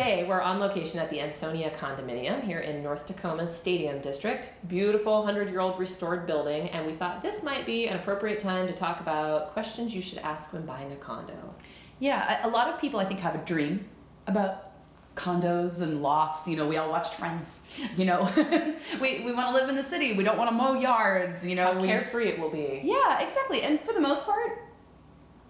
today we're on location at the Ansonia condominium here in North Tacoma's Stadium District. Beautiful 100-year-old restored building, and we thought this might be an appropriate time to talk about questions you should ask when buying a condo. Yeah, a lot of people I think have a dream about condos and lofts. You know, we all watched Friends. You know, we want to live in the city. We don't want to mow yards. You know, how carefree it will be. Yeah, exactly. And for the most part,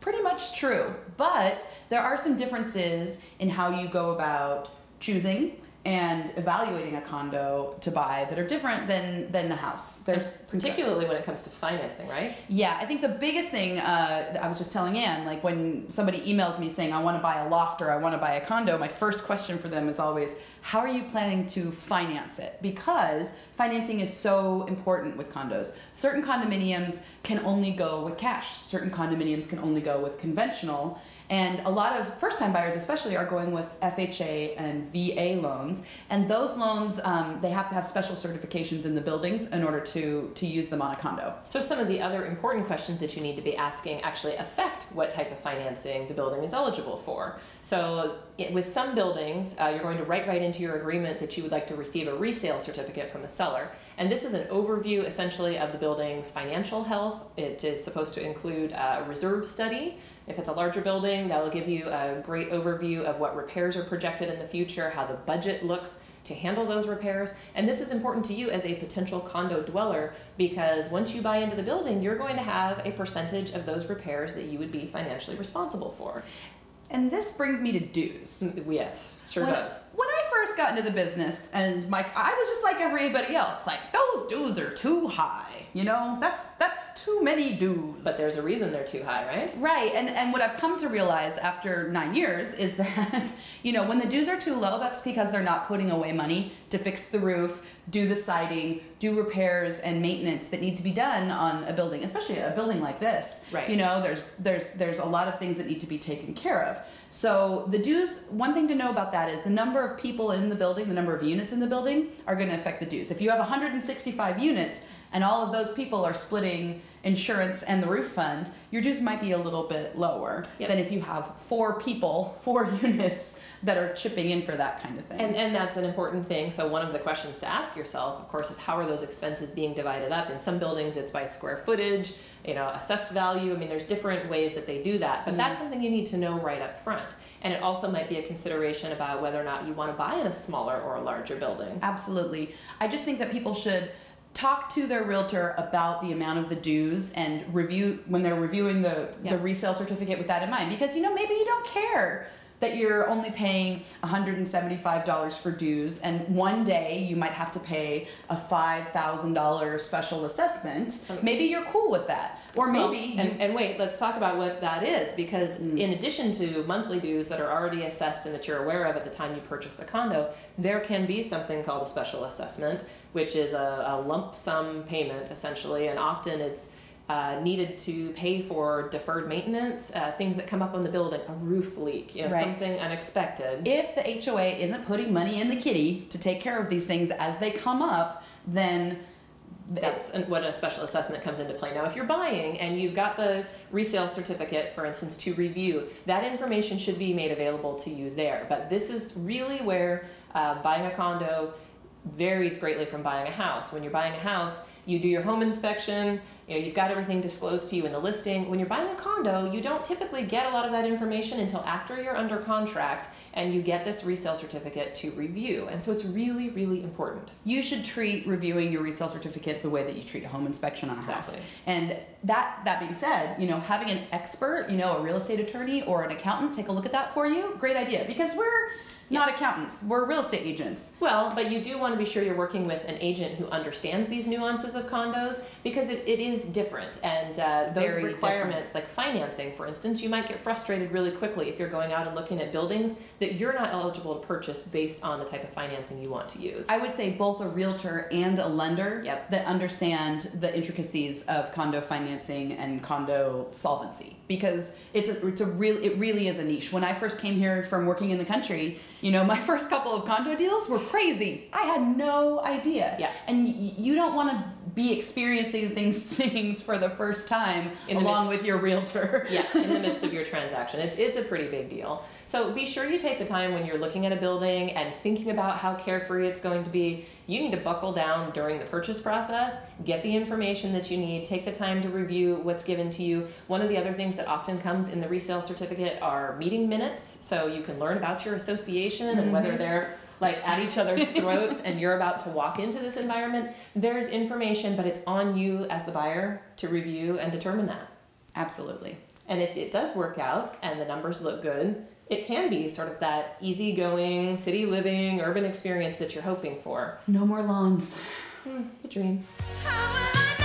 pretty much true. But there are some differences in how you go about choosing and evaluating a condo to buy that are different than a house. There's particularly when it comes to financing, right? Yeah, I think the biggest thing, I was just telling Anne, like when somebody emails me saying I want to buy a loft or I want to buy a condo, my first question for them is always, how are you planning to finance it? Because financing is so important with condos. Certain condominiums can only go with cash. Certain condominiums can only go with conventional. And a lot of first-time buyers especially are going with FHA and VA loans. And those loans, they have to have special certifications in the buildings in order to use them on a condo. So some of the other important questions that you need to be asking actually affect what type of financing the building is eligible for. So with some buildings, you're going to write right into your agreement that you would like to receive a resale certificate from the seller. And this is an overview essentially of the building's financial health. It is supposed to include a reserve study. If it's a larger building, that will give you a great overview of what repairs are projected in the future, how the budget looks to handle those repairs. And this is important to you as a potential condo dweller because once you buy into the building, you're going to have a percentage of those repairs that you would be financially responsible for. And this brings me to dues. Yes, sure does. When I first got into the business, and I was just like everybody else, like those dues are too high. You know, that's too many dues. But there's a reason they're too high, right? Right, and what I've come to realize after 9 years is that, you know, when the dues are too low, that's because they're not putting away money to fix the roof, do the siding, do repairs and maintenance that need to be done on a building, especially a building like this. Right. You know, there's a lot of things that need to be taken care of. So the dues, one thing to know about that is the number of people in the building, the number of units in the building are going to affect the dues. If you have 165 units and all of those people are splitting insurance and the roof fund, your dues might be a little bit lower than if you have 4 people, 4 units that are chipping in for that kind of thing. And that's an important thing. So one of the questions to ask yourself, of course, is how are those expenses being divided up? In some buildings, it's by square footage, you know, assessed value. I mean, there's different ways that they do that, but that's something you need to know right up front. And it also might be a consideration about whether or not you want to buy in a smaller or a larger building. Absolutely. I just think that people should talk to their realtor about the amount of the dues and review when they're reviewing the resale certificate with that in mind. Because, you know, maybe you don't care that you're only paying $175 for dues, and one day you might have to pay a $5,000 special assessment. Maybe you're cool with that. Or maybe and wait, let's talk about what that is, because in addition to monthly dues that are already assessed and that you're aware of at the time you purchase the condo, there can be something called a special assessment, which is a lump sum payment essentially, and often it's needed to pay for deferred maintenance, things that come up on the building, a roof leak, you know, something unexpected. If the HOA isn't putting money in the kitty to take care of these things as they come up, then that's when a special assessment comes into play. Now, if you're buying and you've got the resale certificate, for instance, to review, that information should be made available to you there. But this is really where buying a condo varies greatly from buying a house. When you're buying a house, you do your home inspection, you know, you've got everything disclosed to you in the listing. When you're buying a condo, you don't typically get a lot of that information until after you're under contract and you get this resale certificate to review. And so it's really, really important. You should treat reviewing your resale certificate the way that you treat a home inspection on a house. And that being said, you know, having an expert, you know, a real estate attorney or an accountant take a look at that for you, great idea, because we're not accountants, we're real estate agents. Well, but you do want to be sure you're working with an agent who understands these nuances of condos, because it is different. And those Very requirements, like financing, for instance, you might get frustrated really quickly if you're going out and looking at buildings that you're not eligible to purchase based on the type of financing you want to use. I would say both a realtor and a lender that understand the intricacies of condo financing and condo solvency, because it really is a niche. When I first came here from working in the country, you know, my first couple of condo deals were crazy. I had no idea. Yeah. And you don't want to be experiencing things for the first time along with your realtor. Yeah, in the midst of your transaction. It's a pretty big deal. So be sure you take the time when you're looking at a building and thinking about how carefree it's going to be. You need to buckle down during the purchase process, get the information that you need, take the time to review what's given to you. One of the other things that often comes in the resale certificate are meeting minutes, so you can learn about your association and whether they're like at each other's throats and you're about to walk into this environment. There's information, but it's on you as the buyer to review and determine that. Absolutely. And if it does work out and the numbers look good, it can be sort of that easygoing, city living, urban experience that you're hoping for. No more lawns. The dream. How will I